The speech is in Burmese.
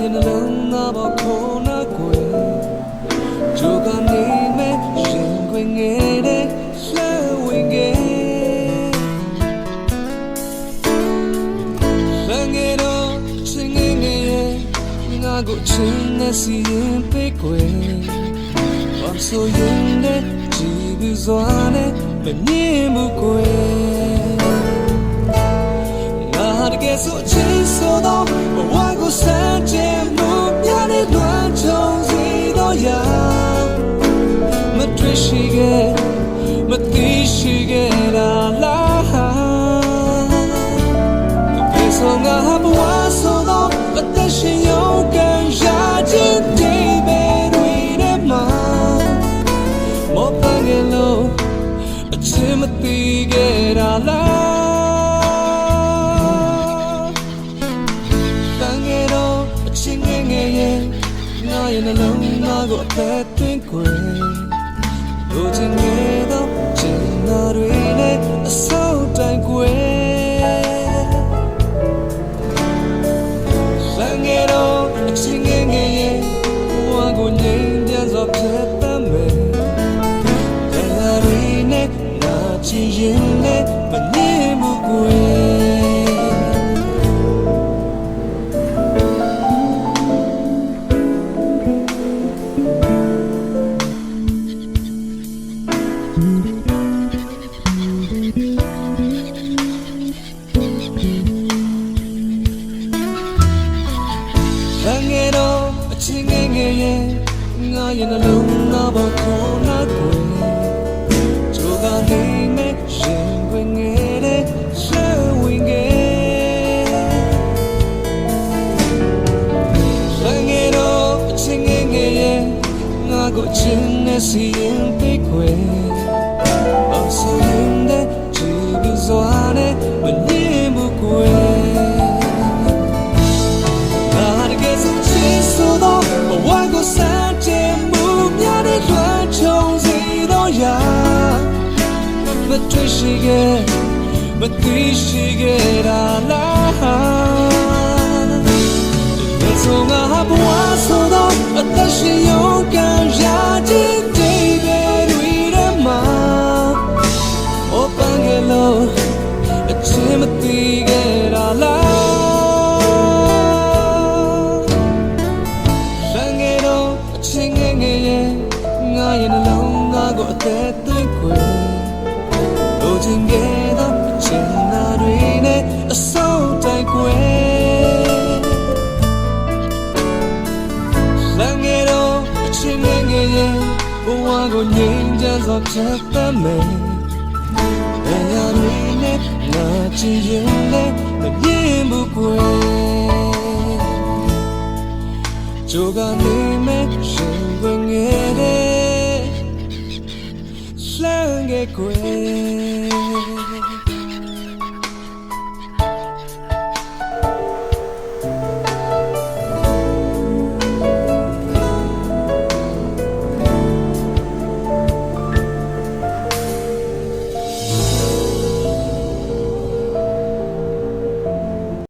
ရင်နှလုံးသားပေါ်ခုနာကွယ်ကြိုကနေမဲ့ရင်ခွင်ငယ်တဲ့လှမ်းဝင်ခဲ့လမ်းငယ်တော့ချင်းငယ်ငယ်ရဲ့ငါကိုချင်းနဲ့စီရင်ပေးကွယ်ဘာဆိုရင်နဲ့ကြည့်ပြီးစွာနဲ့မငြင်းဘူးကွယ်ငါတကယ်ဆိုအချင်းဆိုတော့ဘဝကိုစမ်းကြည့်မှုပြတဲ့လွမ်းချုံစီတော့ရမတွေ့ရှိခဲ့မသိရှိခဲ့တာလားကဲဆိုငါဘဝဆိုတော့အသက်ရှင်ရုံကံရခြင်းဒီပဲတွေနဲ့မှာမောပန်းငယ်လို့အချင်းမသိခဲ့တာလားတန်ငယ်တော့အချင်းငယ်ငယ်ရဲ့ငါရဲ့နှလုံးသားကိုအသက်သွင်းခွင့်လိုချင်ခဲ့တော့ချင်တာတွေနဲ့အဆောက်တိုင်းကွယ်တန်ငယ်တော့အချင်းငယ်ငယ်ရဲ့ဘဝကိုငြိမ်းချမ်းစွာဖြတ်သန်းမယ်ချစ်ရင်လည်းမငြင်းဘူးကွယ်ငယ်တော့အချင်းငယ်ငယ်ရဲ့ငါရဲ့နှလုံးသားပေါ်ခေါ်နာကွယ်ကြိုးကနေရင်ခွင်ငယ်တဲ့လှမ်းဝင်ခဲ့လမ်းငယ်တော့အချင်းငယ်ငယ်ရဲ့ငါကိုချင်းနဲ့စီရင်ပေးခွေအောင်ဆိုရင်တဲ့ကြည့်ပြီးစွာနဲ့မငြင်းဘူးကွယ်ငါတကယ်ဆိုချစ်ဆိုတော့ဘဝကိုစမ်းကြည့်မှုများတဲ့လွမ်းချုံစီတော့ရမတွေ့ရှိခဲ့မသိရှိခဲ့တာလားဒီဆိုငါဘဝဆိုတော့အသက်ရှင်ရုံကံရခြင်းဒီပဲတွေထဲမှာဟောပန်းကလေးအချင်းမသိခဲ့တာလားလမ်းငယ်တော့အချင်းငယ်ငယ်ရဲ့ငါရဲ့နှလုံးသားကိုအသက်သွင်းခွင့်လိုချင်ခဲ့တော့ချင်တာတွေနဲ့အဆုံးတိုင်းကွယ်လမ်းငယ်တော့အချင်းငယ်ငယ်ရဲ့ဘဝကိုငြိမ်းချမ်းစွာဖြတ်သန်းမယ်အရာတွေနဲ့ငါချင်ရင်လည်းမငြင်းဘူးကွယ်ကြိုးကနေမဲ့ရှင်ဝင်ငယ်တဲ့လှမ်းငယ်ကွယ်